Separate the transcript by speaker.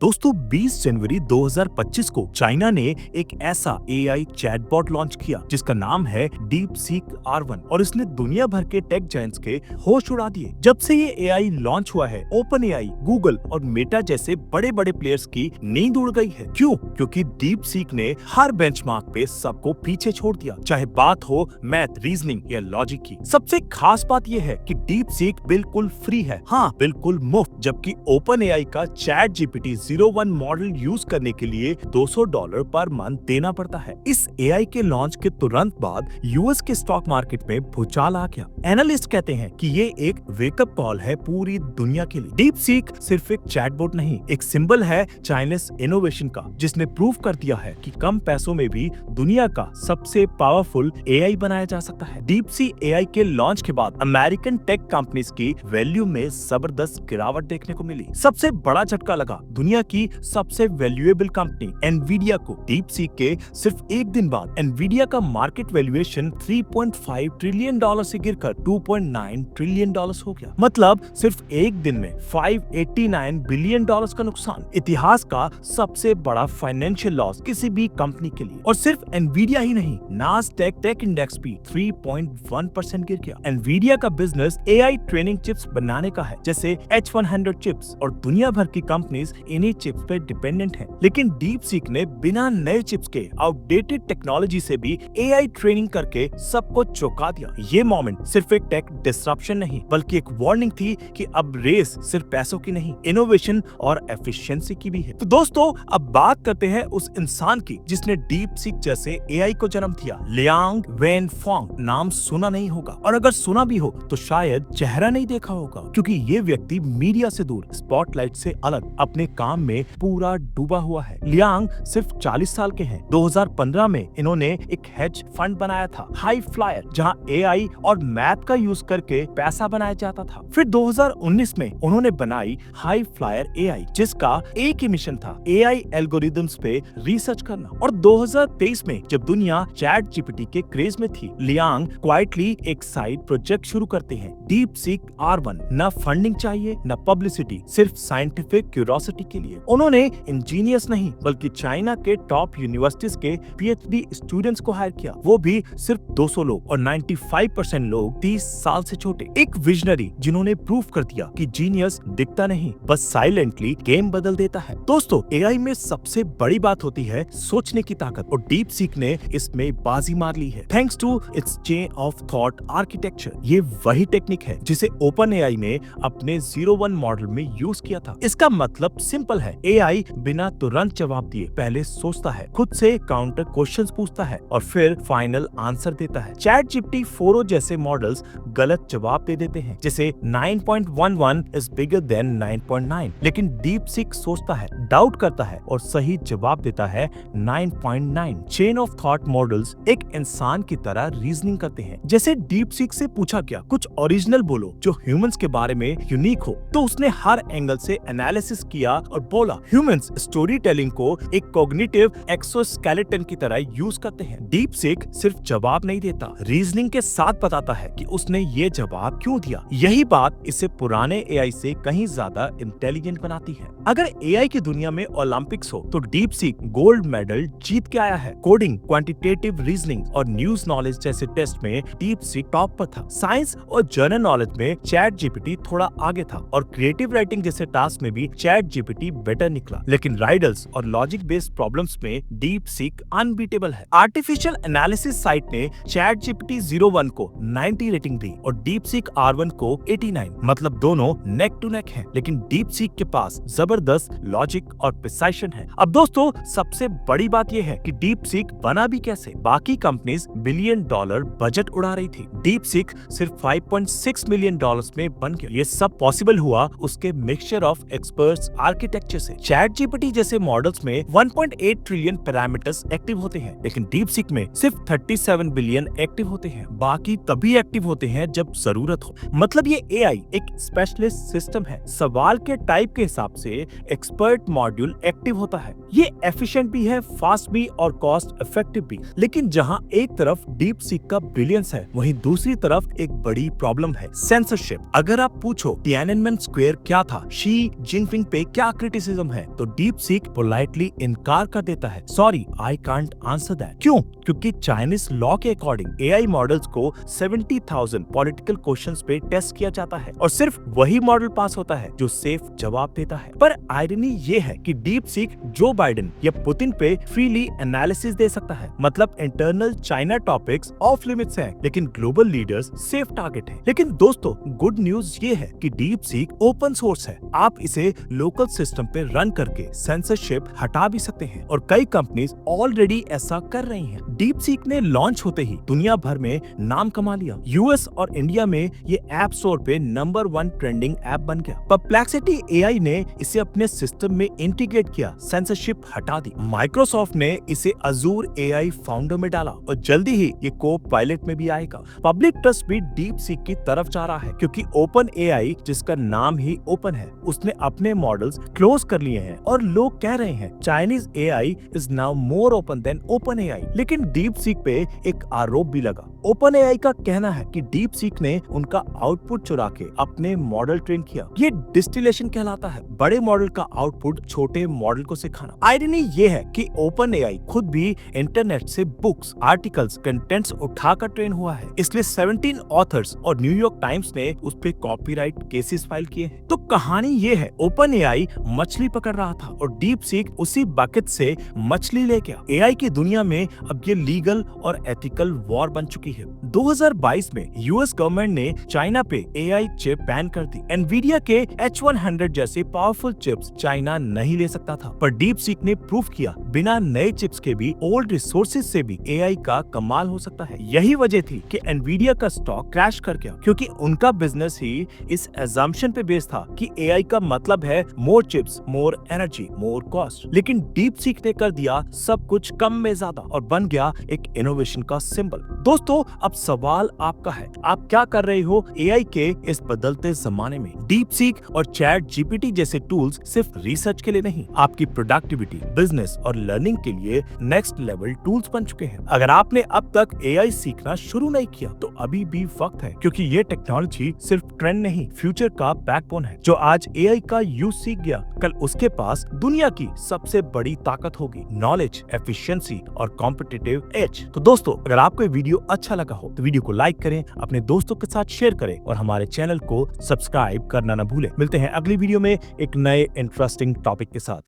Speaker 1: दोस्तों 20 जनवरी 2025 को चाइना ने एक ऐसा एआई चैटबॉट लॉन्च किया जिसका नाम है DeepSeek R1 और इसने दुनिया भर के टेक जायंट्स के होश उड़ा दिए। जब से ये एआई लॉन्च हुआ है OpenAI, गूगल और मेटा जैसे बड़े बड़े प्लेयर्स की नींद उड़ गई है। क्यों? क्योंकि DeepSeek ने हर बेंचमार्क पे सबको पीछे छोड़ दिया, चाहे बात हो मैथ, रीजनिंग या लॉजिक की। सबसे खास बात यह है कि DeepSeek बिल्कुल फ्री है, हाँ बिल्कुल मुफ्त, जबकि OpenAI का ChatGPT 01 मॉडल यूज करने के लिए $200 पर मंथ देना पड़ता है। इस एआई के लॉन्च के तुरंत बाद यूएस के स्टॉक मार्केट में भूचाल आ गया। एनालिस्ट कहते हैं कि ये एक वेकअप कॉल है पूरी दुनिया के लिए। DeepSeek सिर्फ एक चैटबॉट नहीं, एक सिंबल है चाइनीज इनोवेशन का, जिसने प्रूव कर दिया है कि कम पैसों में भी दुनिया का सबसे पावरफुल एआई बनाया जा सकता है। DeepSeek एआई के लॉन्च के बाद अमेरिकन टेक कंपनीज की वैल्यू में जबरदस्त गिरावट देखने को मिली। सबसे बड़ा झटका लगा दुनिया की सबसे वैल्यूएबल कंपनी एनवीडिया को। DeepSeek के सिर्फ एक दिन बाद एनवीडिया का मार्केट वैल्यूएशन $3.5 ट्रिलियन से गिरकर $2.9 ट्रिलियन हो गया। मतलब सिर्फ एक दिन में $589 बिलियन का नुकसान, इतिहास का सबसे बड़ा फाइनेंशियल लॉस किसी भी कंपनी के लिए। और सिर्फ एनवीडिया ही नहीं, नास्डैक टेक इंडेक्स भी 3.1% गिर गया। एनवीडिया का बिजनेस एआई ट्रेनिंग चिप्स बनाने का है, जैसे H100 चिप्स, और दुनिया भर की कंपनीज इन्हीं चिप्स पे डिपेंडेंट है। लेकिन DeepSeek ने बिना नए चिप्स के आउटडेटेड टेक्नोलॉजी से भी एआई ट्रेनिंग करके सबको चौंका दिया। ये मोमेंट सिर्फ एक टेक डिसरप्शन नहीं, बल्कि एक वार्निंग थी कि अब रेस सिर्फ पैसों की नहीं, इनोवेशन और एफिशिएंसी की भी है। तो दोस्तों अब बात करते हैं उस इंसान की जिसने DeepSeek जैसे एआई को जन्म दिया। लियांग वेनफोंग नाम सुना नहीं होगा, और अगर सुना भी हो तो शायद चेहरा नहीं देखा होगा, क्योंकि ये व्यक्ति मीडिया से दूर, स्पॉटलाइट से अलग अपने काम में पूरा डूबा हुआ है। लियांग सिर्फ 40 साल के हैं। 2015 में इन्होंने एक हेज फंड बनाया था, हाई फ्लायर, जहां एआई और मैथ का यूज करके पैसा बनाया जाता था। फिर 2019 में उन्होंने बनाई हाई फ्लायर एआई, जिसका एक ही मिशन था, एआई एल्गोरिदम्स पे रिसर्च करना। और 2023 में जब दुनिया चैट जीपीटी के क्रेज में थी, लियांग क्वाइटली एक साइड प्रोजेक्ट शुरू करते हैं, DeepSeek R1। न फंडिंग चाहिए न पब्लिसिटी, सिर्फ साइंटिफिक क्यूरियोसिटी के लिए। उन्होंने इंजीनियर्स नहीं बल्कि चाइना के टॉप यूनिवर्सिटीज के PhD स्टूडेंट्स को हायर किया, वो भी सिर्फ 200 लोग, और 95% लोग 30 साल से छोटे। एक विजनरी जिन्होंने प्रूव कर दिया कि जीनियस दिखता नहीं, बस साइलेंटली गेम बदल देता है। दोस्तों एआई में सबसे बड़ी बात होती है सोचने की ताकत, और DeepSeek ने इसमें बाजी मार ली है, thanks to its chain of thought architecture. ये वही टेक्निक है जिसे OpenAI ने अपने 01 मॉडल में यूज किया था। इसका मतलब सिंपल है, एआई बिना तुरंत जवाब दिए पहले सोचता है, खुद से काउंटर क्वेश्चंस पूछता है और फिर फाइनल आंसर देता है। ChatGPT 4o जैसे मॉडल्स गलत जवाब दे देते हैं, जैसे 9.11 इज बिगर देन 9.9, लेकिन DeepSeek सोचता है, डाउट करता है और सही जवाब देता है 9.9। चेन ऑफ थॉट मॉडल्स एक इंसान की तरह रीजनिंग करते हैं। जैसे DeepSeek से पूछा क्या, कुछ ओरिजिनल बोलो जो ह्यूमंस के बारे में यूनिक हो, तो उसने हर एंगल से एनालिसिस किया और बोला ह्यूमंस स्टोरी टेलिंग को एक कॉग्निटिव एक्सोस्केलेटन की तरह यूज करते हैं। DeepSeek सिर्फ जवाब नहीं देता, रीजनिंग के साथ बताता है कि उसने ये जवाब क्यों दिया। यही बात इसे पुराने एआई से कहीं ज्यादा इंटेलिजेंट बनाती है। अगर एआई की दुनिया में ओलंपिक्स हो तो DeepSeek गोल्ड मेडल जीत के आया है। कोडिंग, क्वांटिटेटिव रीजनिंग और न्यूज नॉलेज जैसे टेस्ट में DeepSeek टॉप पर था। साइंस और जनरल नॉलेज में ChatGPT थोड़ा आगे था, और क्रिएटिव राइटिंग जैसे टास्क में भी ChatGPT बेटर निकला। लेकिन राइडल्स और लॉजिक बेस्ड प्रॉब्लम्स में DeepSeek अनबीटेबल है। आर्टिफिशियल एनालिसिस साइट ने ChatGPT 01 को 90 रेटिंग दी और DeepSeek R1 को 89, मतलब दोनों नेक टू नेक हैं, लेकिन DeepSeek के पास जबरदस्त लॉजिक और प्रिसाइशन है। अब दोस्तों सबसे बड़ी बात यह है कि DeepSeek बना भी कैसे। बाकी कंपनीज $बिलियन बजट उड़ा रही थी, DeepSeek सिर्फ $5.6 मिलियन में बन गया। ये सब पॉसिबल हुआ उसके मिक्सचर ऑफ एक्सपर्ट्स आर्किटेक्चर से। ChatGPT जैसे मॉडल्स में 1.8 ट्रिलियन पैरामीटर्स एक्टिव होते हैं, लेकिन DeepSeek में सिर्फ 37 बिलियन एक्टिव होते हैं। बाकी तभी एक्टिव होते हैं जब जरूरत हो। मतलब ये एआई एक स्पेशलिस्ट सिस्टम है। सवाल के टाइप के हिसाब से एक्सपर्ट मॉड्यूल एक्टिव होता है। ये एफिशिएंट भी है, फास्ट भी और कॉस्ट इफेक्टिव भी। लेकिन जहां एक तरफ DeepSeek का ब्रिलियंस है, वहीं दूसरी तरफ एक बड़ी प्रॉब्लम है, सेंसरशिप। अगर आप पूछो तियाननमेन स्क्वायर क्या था, शी जिनपिंग पे क्या क्रिटिसिज्म है तो डीप सीक पोलाइटली इनकार कर देता है, sorry I can't answer that. क्यों? क्योंकि चाइनीज लॉ के अकॉर्डिंग एआई मॉडल्स को 70,000 पॉलिटिकल क्वेश्चंस पे टेस्ट किया जाता है और सिर्फ वही मॉडल पास होता है जो सेफ जवाब देता है। पर आयरनी ये है कि डीप सीक जो बाइडेन या पुतिन पे फ्रीली एनालिसिस दे सकता है, मतलब internal China topics of limits हैं, लेकिन ग्लोबल लीडर्स सेफ टारगेट हैं। लेकिन दोस्तों गुड न्यूज ये है कि डीप सीक ओपन सोर्स है, आप इसे लोकल सिस्टम पे रन करके सेंसरशिप हटा भी सकते हैं और कई कंपनीज ऑलरेडी ऐसा कर रही हैं। डीप सीक ने लॉन्च होते ही दुनिया भर में नाम कमा लिया। यूएस और इंडिया में ये ऐप स्टोर पे नंबर 1 ट्रेंडिंग ऐप बन गया। परप्लेक्सिटी एआई ने इसे अपने सिस्टम में इंटीग्रेट किया, सेंसरशिप हटा दी। माइक्रोसॉफ्ट ने इसे अजूर एआई फाउंडर में डाला और जल्दी ही ये को पायलट में भी आएगा। पब्लिक ट्रस्ट भी डीप सीक की तरफ जा रहा है क्योंकि ओपन एआई, जिसका नाम ही ओपन है, उसने अपने मॉडल्स क्लोज कर लिए हैं और लोग कह रहे हैं Chinese AI is now more open than OpenAI. लेकिन डीप सीक पे एक आरोप भी लगा। ओपन एआई का कहना है कि डीप सीक ने उनका आउटपुट चुरा के अपने मॉडल ट्रेन किया। ये डिस्टिलेशन कहलाता है, बड़े मॉडल का आउटपुट छोटे मॉडल को सिखाना। आयरनी ये है कि ओपन एआई खुद भी इंटरनेट से बुक्स, आर्टिकल्स, कंटेंट्स उठाकर ट्रेन हुआ है, इसलिए 17 ऑथर्स और न्यूयॉर्क टाइम्स ने उस पे कॉपीराइट केसेस फाइल किए हैं। तो कहानी ये है, ओपन एआई मछली पकड़ रहा था और डीप सीक उसी बकेट से मछली ले गया। एआई की दुनिया में अब ये लीगल और एथिकल वॉर बन चुकी है। 2022 में यूएस गवर्नमेंट ने चाइना पे एआई चिप बैन कर दी। एनवीडिया के H100 जैसे पावरफुल चिप्स चाइना नहीं ले सकता था, पर डीप सीक ने प्रूव किया बिना नए चिप्स के भी ओल्ड रिसोर्सेज से भी एआई का कमाल हो सकता है। यही वजह थी कि एनवीडिया का स्टॉक क्रैश कर गया, क्योंकि उनका बिजनेस ही इस एजम्पशन पे बेस्ड था कि एआई का मतलब है more chips, more energy, more cost. लेकिन डीप सीक ने कर दिया सब कुछ कम में ज्यादा और बन गया एक इनोवेशन का सिंबल। दोस्तों अब सवाल आपका है, आप क्या कर रहे हो एआई के इस बदलते जमाने में? डीप सीक और चैट जीपीटी जैसे टूल्स सिर्फ रिसर्च के लिए नहीं, आपकी प्रोडक्टिविटी, बिजनेस और लर्निंग के लिए नेक्स्ट लेवल टूल्स बन चुके हैं। अगर आपने अब तक एआई सीखना शुरू नहीं किया तो अभी भी वक्त है, क्योंकि ये टेक्नोलॉजी सिर्फ ट्रेंड नहीं, फ्यूचर का बैकबोन है। जो आज एआई का यूज सीख गया, कल उसके पास दुनिया की सबसे बड़ी ताकत होगी, नॉलेज, एफिशिएंसी और कॉम्पिटिटिव एज। तो दोस्तों अगर आपको ये वीडियो अच्छा लगा हो तो वीडियो को लाइक करें, अपने दोस्तों के साथ शेयर करें और हमारे चैनल को सब्सक्राइब करना न भूलें। मिलते हैं अगली वीडियो में एक नए इंटरेस्टिंग टॉपिक के साथ।